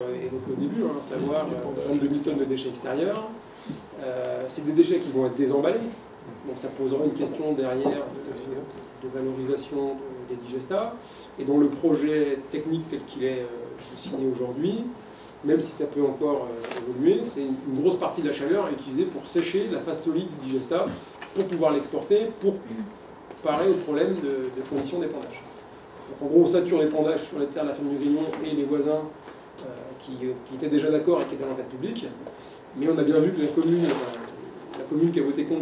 évoqué au début, à savoir 32 000 tonnes de déchets extérieurs. C'est des déchets qui vont être désemballés, donc ça posera une question derrière de valorisation des digestats, et dont le projet technique tel qu'il est signé aujourd'hui, même si ça peut encore évoluer, c'est une grosse partie de la chaleur est utilisée pour sécher la face solide du digestat, pour pouvoir l'exporter, pour parer au problème de conditions d'épandage. Donc en gros, on sature l'épandage sur les terres de la ferme du Grignon et les voisins qui étaient déjà d'accord et qui étaient dans l'enquête publique, mais on a bien vu que la commune qui a voté contre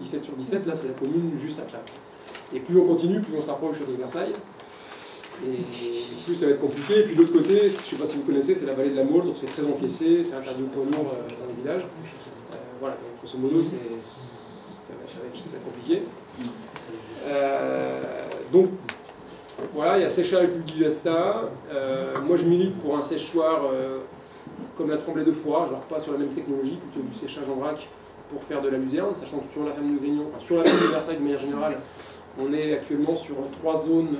17 sur 17, là c'est la commune juste après. Et plus on continue, plus on se rapproche de Versailles, et plus ça va être compliqué. Et puis de l'autre côté, je ne sais pas si vous connaissez, c'est la vallée de la Maule, donc c'est très encaissé, c'est interdit au poids lourd dans les villages. Voilà, donc grosso modo, ça va être compliqué. Donc voilà, il y a séchage du digestat. Moi je milite pour un séchoir comme la Tremblay de Foix, genre pas sur la même technologie, plutôt du séchage en vrac pour faire de la luzerne, sachant que sur la ferme du Grignon, enfin, sur la ferme de Versailles de manière générale, on est actuellement sur 3 zones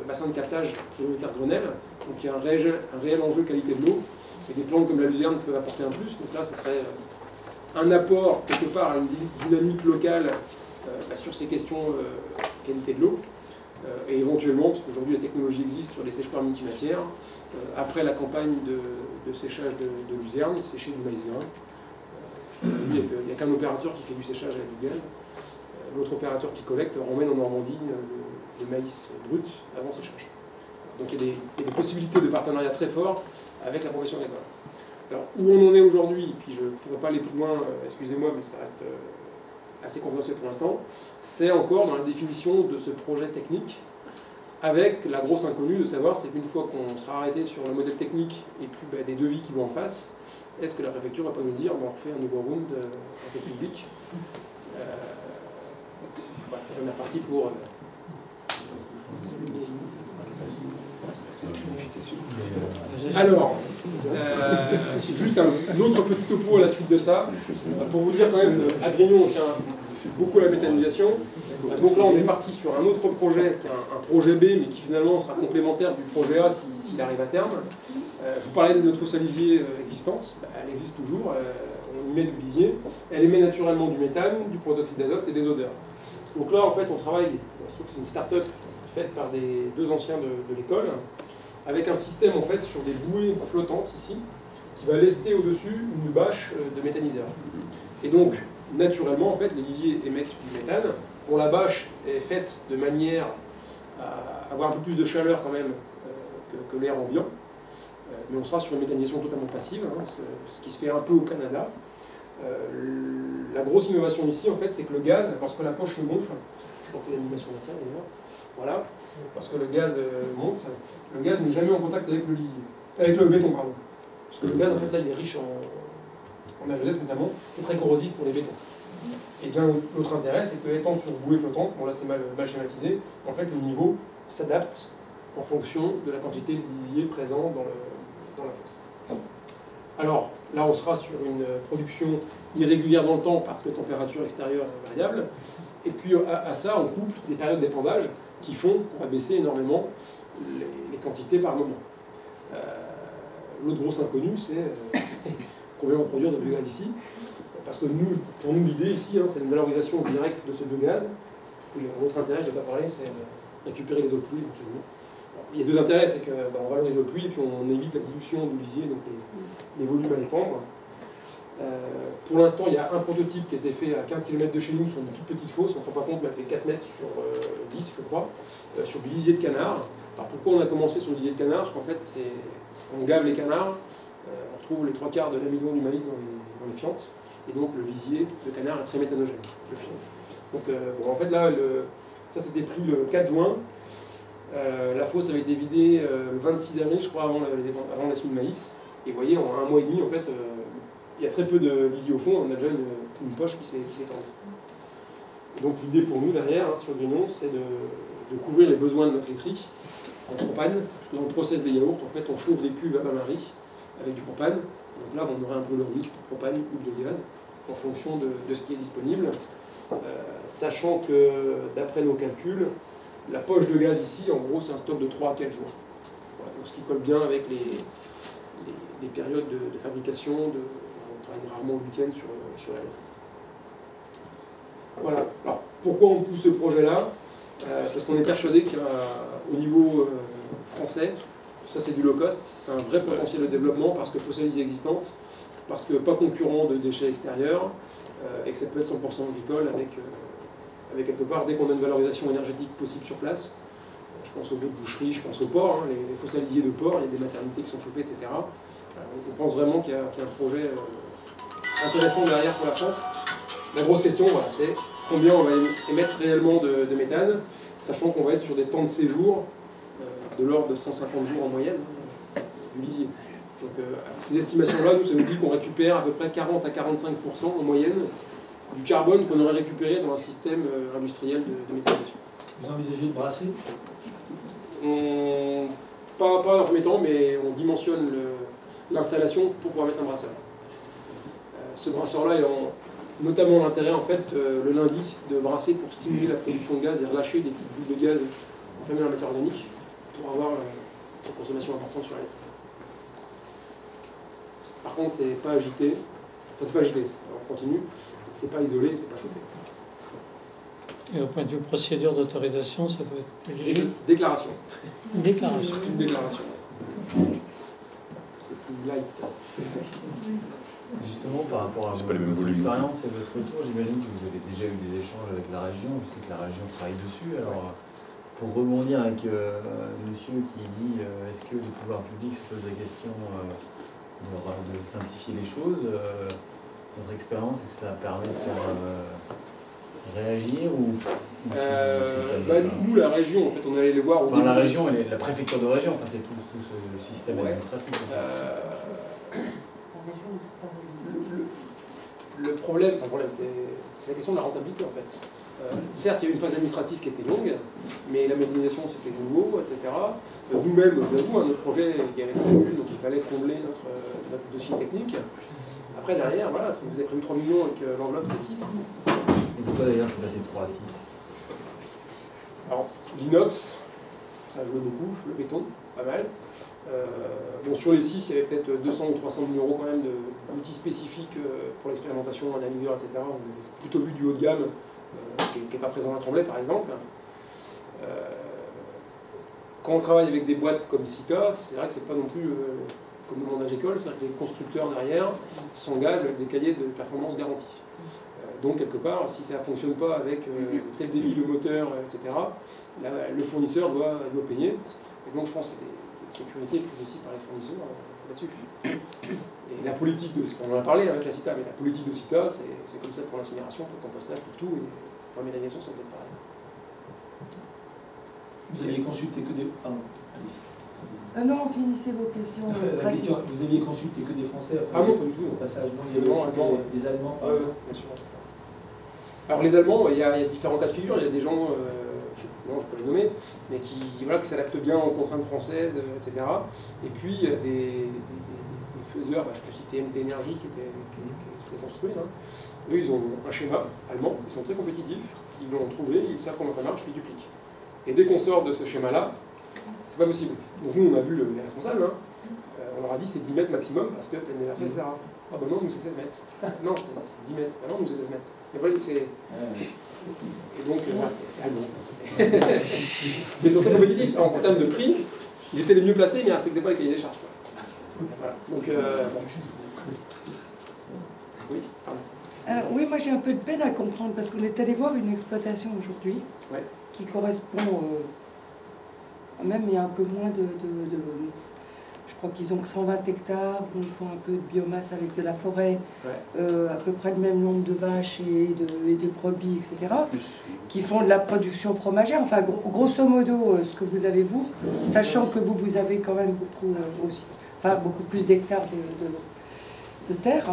bassin de captage prioritaire Grenelle, donc il y a un réel enjeu qualité de l'eau, et des plantes comme la luzerne peuvent apporter un plus, donc là ça serait un apport quelque part à une dynamique locale sur ces questions qualité de l'eau, et éventuellement, parce qu'aujourd'hui la technologie existe sur les séchoirs multimatières, après la campagne de séchage de luzerne, sécher du maïs grain. Il n'y a qu'un opérateur qui fait du séchage avec du gaz. L'autre opérateur qui collecte emmène en Normandie le maïs brut avant séchage. Donc il y a des possibilités de partenariat très forts avec la profession agricole. Alors où on en est aujourd'hui, puis je ne pourrais pas aller plus loin, excusez-moi, mais ça reste assez confidentiel pour l'instant, c'est encore dans la définition de ce projet technique, avec la grosse inconnue de savoir, c'est qu'une fois qu'on sera arrêté sur le modèle technique et puis des devis qui vont en face, est-ce que la préfecture ne va pas nous dire on refait un nouveau round en fait public voilà, on est parti pour... Alors, juste un autre petit topo à la suite de ça, pour vous dire quand même qu'à Grignon, on tient beaucoup à la méthanisation. Donc là, on est parti sur un autre projet, qui est un projet B, mais qui finalement sera complémentaire du projet A s'il arrive à terme. Je vous parlais de notre fosse à lisier existante, elle existe toujours, on y met du lisier. Elle émet naturellement du méthane, du protoxyde d'azote et des odeurs. Donc là, en fait, on travaille, c'est une start-up faite par deux anciens de l'école, avec un système en fait sur des bouées flottantes ici, qui va lester au-dessus une bâche de méthaniseur. Et donc, naturellement, en fait, les lisiers émettent du méthane. Bon, la bâche est faite de manière à avoir un peu plus de chaleur quand même que l'air ambiant, mais on sera sur une méthanisation totalement passive, ce qui se fait un peu au Canada. La grosse innovation ici, en fait, c'est que le gaz, parce que la poche se gonfle, je pense que c'est l'animation d'après d'ailleurs, voilà, parce que le gaz monte, le gaz n'est jamais en contact avec le lisier, avec le béton, pardon. Parce que le gaz, en fait, là, il est riche en AGS notamment, et très corrosif pour les bétons. Et bien, l'autre intérêt, c'est que étant sur bouée flottante, bon là c'est mal schématisé, en fait, le niveau s'adapte en fonction de la quantité de lisier présent dans la fosse. Alors, là, on sera sur une production irrégulière dans le temps parce que la température extérieure est variable. Et puis, à ça, on couple des périodes d'épandage qui font qu'on va baisser énormément les quantités par moment. L'autre grosse inconnue, c'est combien on va produire de biogaz ici. Parce que pour nous, l'idée ici, c'est une valorisation directe de ce biogaz. L'autre intérêt, je n'ai pas parlé, c'est récupérer les eaux de pluie éventuellement. Il y a deux intérêts, c'est qu'on valorise l'eau de pluie et puis on évite la dilution du lisier, donc les volumes à épandre. Pour l'instant, il y a un prototype qui a été fait à 15 km de chez nous sur une toute petite fosse, on ne prend pas compte, mais elle fait 4 mètres sur 10, je crois, sur du lisier de canard. Alors pourquoi on a commencé sur le lisier de canard? Parce qu'en fait, on gave les canards, on retrouve les 3/4 de l'amidon du maïs dans les fientes, et donc le lisier de canard est très méthanogène, le fiente. Donc bon, en fait là, ça c'était pris le 4 juin. La fosse avait été vidée le 26 avril, je crois, avant la semis de maïs. Et vous voyez, en un mois et demi, en fait, il y a très peu de lisier au fond, on a déjà une poche qui s'est tendue. Donc l'idée pour nous, derrière, sur le Grignon, c'est de couvrir les besoins de notre laiterie en propane, parce que dans le process des yaourts, en fait, on chauffe des cuves à bain-marie avec du propane. Donc là, on aurait un brûleur mixte, propane ou de gaz, en fonction de ce qui est disponible. Sachant que, d'après nos calculs, la poche de gaz ici, en gros, c'est un stock de 3 à 4 jours. Voilà, donc ce qui colle bien avec les périodes de fabrication, on travaille rarement le week-end sur la laiterie. Voilà. Alors, pourquoi on pousse ce projet-là? Parce qu'on est persuadé qu'au niveau français, ça c'est du low cost, c'est un vrai potentiel de développement parce que fossilisée existante, parce que pas concurrent de déchets extérieurs, et que ça peut être 100% agricole avec quelque part, dès qu'on a une valorisation énergétique possible sur place. Je pense aux bouts de boucherie, je pense aux ports, hein, les fossilisiers de ports, il y a des maternités qui sont chauffées, etc. On pense vraiment qu'il y a un projet intéressant derrière pour la France. La grosse question, voilà, c'est combien on va émettre réellement de méthane, sachant qu'on va être sur des temps de séjour de l'ordre de 150 jours en moyenne du lisier. Donc ces estimations-là, ça nous dit qu'on récupère à peu près 40 à 45% en moyenne du carbone qu'on aurait récupéré dans un système industriel de méthanisation. Vous envisagez de brasser? Pas dans le premier temps, mais on dimensionne l'installation pour pouvoir mettre un brasseur. Ce brasseur-là, il a notamment l'intérêt, en fait, le lundi, de brasser pour stimuler la production de gaz et relâcher des petites boules de gaz enflammées en matière organique pour avoir une consommation importante sur la lettre. Par contre, c'est pas agité. Enfin, c'est pas agité, on continue. C'est pas isolé, c'est pas chauffé. Et au point de vue procédure d'autorisation, ça doit être plus léger. Déclaration. Déclaration. Une déclaration. C'est plus light. Justement, par rapport à votre expérience et votre retour, j'imagine que vous avez déjà eu des échanges avec la région. Je sais que la région travaille dessus. Alors, pour rebondir avec monsieur qui dit est-ce que les pouvoirs publics se posent la question de simplifier les choses, votre expérience, est-ce que ça permet de faire réagir ou nous, la région, en fait, on est allé les voir. Enfin, la région, la préfecture de région, enfin, c'est tout ce système administratif. Le problème, c'est la question de la rentabilité, en fait. Certes, il y a eu une phase administrative qui était longue, mais la méthanisation, c'était nouveau, etc. Nous-mêmes, je vous avoue, notre projet, il y avait prévu, donc il fallait combler notre dossier technique. Après, derrière, voilà, si vous avez prévu 3 millions et que l'enveloppe, c'est 6. Et pourquoi d'ailleurs c'est passé de 3 à 6? Alors, l'inox, ça a joué beaucoup, le béton, pas mal. Bon, sur les 6, il y avait peut-être 200 ou 300 000 euros quand même d'outils spécifiques pour l'expérimentation, analyseurs, etc. On a plutôt vu du haut de gamme qui n'est pas présent à Tremblay, par exemple. Quand on travaille avec des boîtes comme Sita, c'est vrai que c'est pas non plus comme le monde agricole, c'est-à-dire que les constructeurs derrière s'engagent avec des cahiers de performance garantis. Donc, quelque part, si ça ne fonctionne pas avec tel débit de moteur, etc., le fournisseur doit payer. Et donc, je pense que des sécurités prises aussi par les fournisseurs là-dessus. Et la politique on en a parlé avec la CITA, mais la politique de CITA, c'est comme ça pour l'incinération, pour le compostage, pour tout, et pour la méthanisation, ça doit être pareil. Vous aviez consulté que des... Pardon, allez-y. Non, finissez vos questions. La question, vous aviez consulté que des Français? Ah non, pas du tout. Au passage, non, il y avait aussi des Allemands. Bien sûr. Alors les Allemands, il y a différents cas de figure. Il y a des gens, je peux les nommer, mais qui s'adaptent bien aux contraintes françaises, etc. Et puis il y a des faiseurs, je peux citer MT Énergie qui est construit. Hein. Eux, ils ont un schéma allemand, ils sont très compétitifs, ils l'ont trouvé, ils savent comment ça marche, puis ils dupliquent. Et dès qu'on sort de ce schéma-là, c'est pas possible. Donc nous, on a vu les responsables, hein. On leur a dit c'est 10 mètres maximum parce que pleine énergie, etc. Ah ben non, nous c'est 16 mètres. Non, c'est 10 mètres. Ah non, nous c'est 16 mètres. Et voilà, et donc, c'est allemand. Mais ils sont très compétitifs. Alors, en termes de prix, ils étaient les mieux placés, mais ils ne respectaient pas les cahiers des charges. Voilà. Donc, bon. Oui, pardon. Alors, oui, moi j'ai un peu de peine à comprendre parce qu'on est allé voir une exploitation aujourd'hui Ouais. qui correspond même il y a un peu moins je crois qu'ils ont que 120 hectares, où ils font un peu de biomasse avec de la forêt, à peu près le même nombre de vaches et de brebis, etc., qui font de la production fromagère. Enfin, grosso modo, ce que vous avez vous, sachant que vous avez quand même beaucoup aussi, enfin beaucoup plus d'hectares de terre.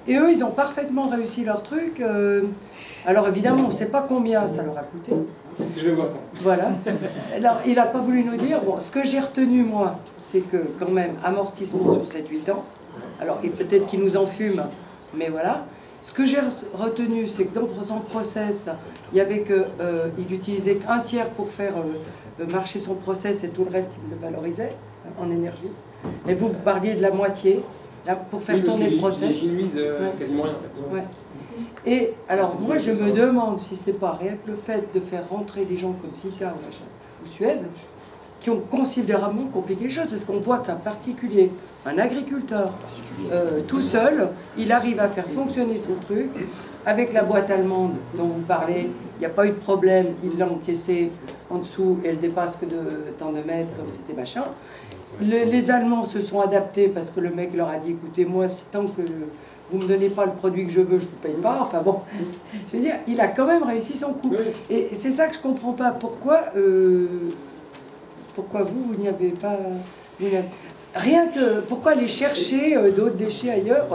Et eux, ils ont parfaitement réussi leur truc. Alors évidemment, on ne sait pas combien ça leur a coûté. C'est ce que je vais voir. Voilà. Alors, il n'a pas voulu nous dire. Bon, ce que j'ai retenu, moi, c'est que quand même, amortissement sur 7-8 ans. Alors, et peut-être qu'il nous en fume, mais voilà. Ce que j'ai retenu, c'est que dans son process, il y avait il utilisait qu'un tiers pour faire marcher son process et tout le reste, il le valorisait. en énergie. Et vous parliez de la moitié, là, pour faire tourner le process. Ils nuisent quasiment rien, en fait. Ouais. Et alors, moi, je me demande si c'est pas rien que le fait de faire rentrer des gens comme Sita ou Suez, qui ont considérablement compliqué les choses, parce qu'on voit qu'un particulier, un agriculteur, tout seul, il arrive à faire fonctionner son truc, avec la boîte allemande dont vous parlez, il n'y a pas eu de problème, il l'a encaissé en dessous, et elle dépasse que de tant de mètres, comme c'était machin. Les Allemands se sont adaptés, parce que le mec leur a dit, écoutez, moi, tant que vous ne me donnez pas le produit que je veux, je ne vous paye pas. Enfin bon, je veux dire, il a quand même réussi son coup. Oui. Et c'est ça que je ne comprends pas. Pourquoi vous n'y avez pas... Rien que... Pourquoi aller chercher d'autres déchets ailleurs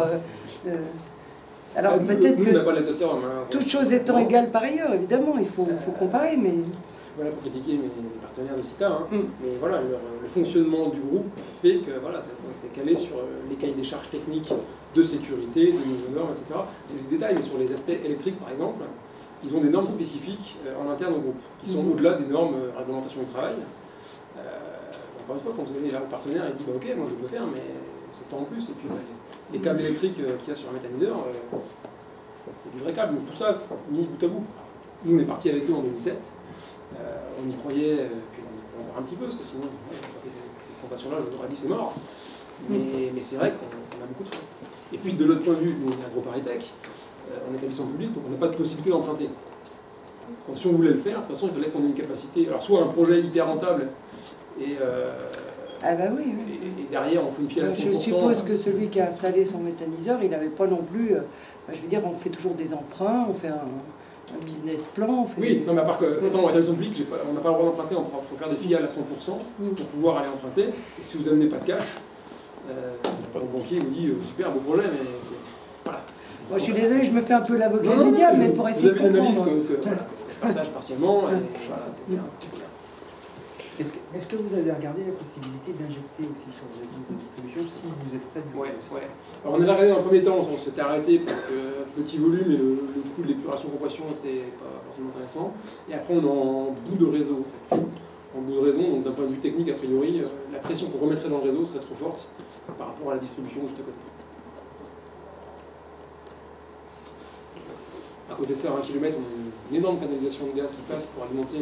alors peut-être nous, on n'a pas que, la dosseur, toutes choses étant égales par ailleurs, évidemment, il faut comparer, mais... Je suis pas là pour critiquer mes partenaires de CITA, hein. Mais voilà, le fonctionnement du groupe fait que voilà, c'est calé sur les cahiers des charges techniques de sécurité, de nouveaux normes, etc. C'est des détails, mais sur les aspects électriques, par exemple, ils ont des normes spécifiques en interne au groupe, qui sont au-delà des normes réglementation du travail. Encore une fois, quand vous avez un partenaire, il dit bah, ok, moi je peux le faire, mais c'est tant en plus. Et puis les câbles électriques qu'il y a sur un méthaniseur, c'est du vrai câble. Donc tout ça, mis bout à bout. Nous, on est parti avec eux en 2007. On y croyait, puis on verra un petit peu, parce que sinon, cette tentation-là, je vous aurais dit c'est mort. Mais c'est vrai qu'on a beaucoup de freins. Et puis de l'autre point de vue, nous, on est AgroParisTech, on est établissement public, donc on n'a pas de possibilité d'emprunter. Donc si on voulait le faire, de toute façon, il fallait qu'on ait une capacité. Alors soit un projet hyper rentable, ah bah oui, et derrière, on peut fier à 100%. Je suppose que celui qui a installé son méthaniseur, il n'avait pas non plus... je veux dire, on fait toujours des emprunts, on fait un business plan. Oui, non, mais à part que, autant en établissement public, on n'a pas le droit d'emprunter, il faut faire des filiales à 100% pour pouvoir aller emprunter. Et si vous n'amenez pas de cash, le banquier vous dit super, beau projet, mais c'est. Voilà. Moi, je suis désolé, je me fais un peu l'avocat du diable, mais pour essayer de comprendre. Vous avez une analyse que voilà, je partage partiellement, et voilà, c'est bien. Est-ce que vous avez regardé la possibilité d'injecter aussi sur vos équipes de distribution si vous êtes prêt du... Ouais. Alors on avait regardé dans un premier temps, on s'était arrêté parce que petit volume et le coût de l'épuration-compression n'était pas forcément intéressant. Et après on est en bout de réseau en fait. En bout de réseau, donc d'un point de vue technique, a priori, la pression qu'on remettrait dans le réseau serait trop forte par rapport à la distribution juste à côté. À côté de ça, à 1 km, on a une énorme canalisation de gaz qui passe pour alimenter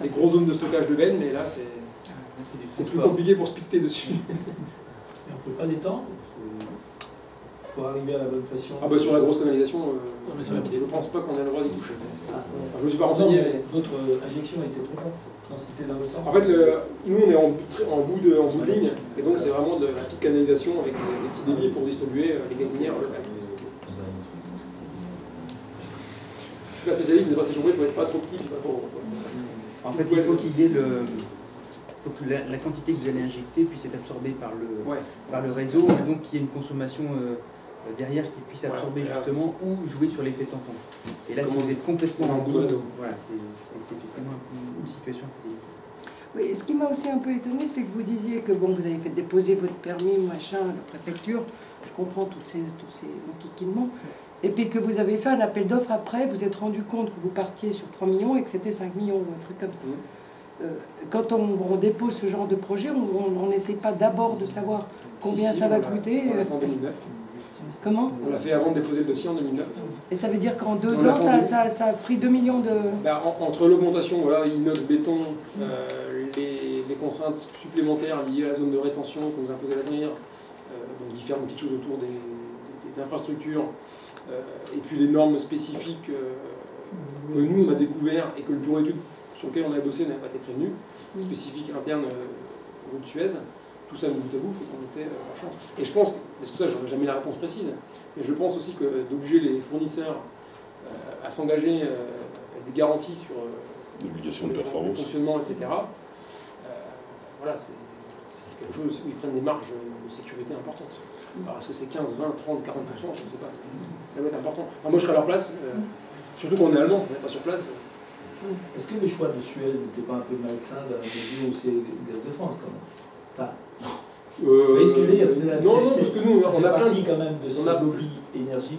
les grosses zones de stockage de bennes, mais là c'est plus compliqué pour se piquer dessus. Et on ne peut pas détendre pour arriver à la bonne pression. Ah bah sur la grosse canalisation, je ne pense pas qu'on ait le droit d'y toucher. Enfin, je ne me suis pas renseigné. Mais votre injection a été trop forte quand c'était dans l'autre sens. En fait, nous on est en bout de ligne, et donc c'est vraiment de la petite canalisation avec des petits débits pour distribuer les gazinières locales. Je suis pas spécialiste, mais parce que il faut être pas trop petit, pas trop. En fait, il faut qu'il y ait faut que la quantité que vous allez injecter puisse être absorbée par le réseau, et donc qu'il y ait une consommation derrière qui puisse absorber justement ou jouer sur l'effet tampon. Et là, si vous êtes complètement en bout de réseau, voilà, c'est effectivement une situation un peu délicate. Oui, ce qui m'a aussi un peu étonné, c'est que vous disiez que bon, vous avez fait déposer votre permis, machin, à la préfecture. Je comprends tous ces enquiquinements. Et puis que vous avez fait un appel d'offres après, vous êtes rendu compte que vous partiez sur 3 millions et que c'était 5 millions ou un truc comme ça. Quand on dépose ce genre de projet, on n'essaie pas d'abord de savoir combien ça va coûter. On l'a fait en 2009. Comment? On l'a fait avant de déposer le dossier en 2009. Et ça veut dire qu'en 2 ans, ça a pris 2 millions de... Bah, entre l'augmentation, voilà, inox, béton, les contraintes supplémentaires liées à la zone de rétention qu'on nous impose à l'avenir, donc différentes petites choses autour des infrastructures, et puis les normes spécifiques que nous on a découvert et que le bureau d'études sur lequel on avait bossé n'avait pas été prévenu, spécifiques internes au groupe Suez, tout ça bout à bout fait qu'on était en champ. Et je pense, parce que ça je n'aurai jamais la réponse précise, mais je pense aussi que d'obliger les fournisseurs à s'engager des garanties sur le fonctionnement, etc., voilà, c'est quelque chose où ils prennent des marges de sécurité importantes. Alors est-ce que c'est 15, 20, 30, 40%, je ne sais pas. Ça va être important. Enfin, moi je serais à leur place, surtout qu'on est allemand, on n'est pas sur place. Est-ce que le choix de Suez n'était pas un peu malsain dans la mesure où c'est Gaz de France quand même? Enfin, Est-ce que non, parce que nous, on a plein de... quand même de ce lobby énergéticien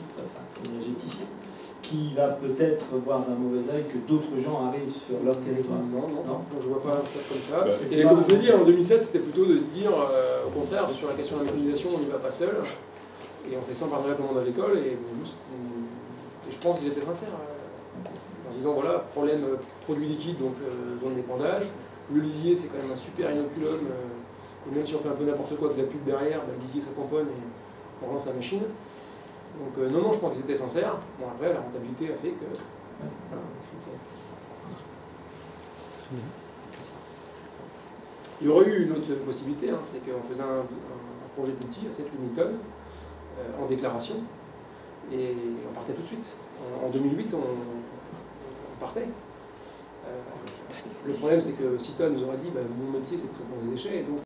qui va peut-être voir d'un mauvais œil que d'autres gens arrivent sur leur territoire. Non, je vois pas ça comme ça. Et comme je l'ai dit, en 2007, c'était plutôt de se dire, au contraire, sur la question de la méthanisation, on n'y va pas seul, et on fait ça en partenariat avec le monde agricole, et je pense qu'ils étaient sincères, en disant, voilà, problème produit liquide, donc zone d'épandage, le lisier, c'est quand même un super inoculum, et même si on fait un peu n'importe quoi, de la pub derrière, le lisier, ça tamponne, et on relance la machine. Donc non, je pense qu'ils étaient sincères. Bon, après, la rentabilité a fait que... Voilà. Il y aurait eu une autre possibilité, hein, c'est qu'on faisait un projet d'outil à 7-8 000 tonnes en déclaration, et on partait tout de suite. En 2008, on partait. Le problème, c'est que Citon nous aurait dit, mon métier, c'est de traiter des déchets, et donc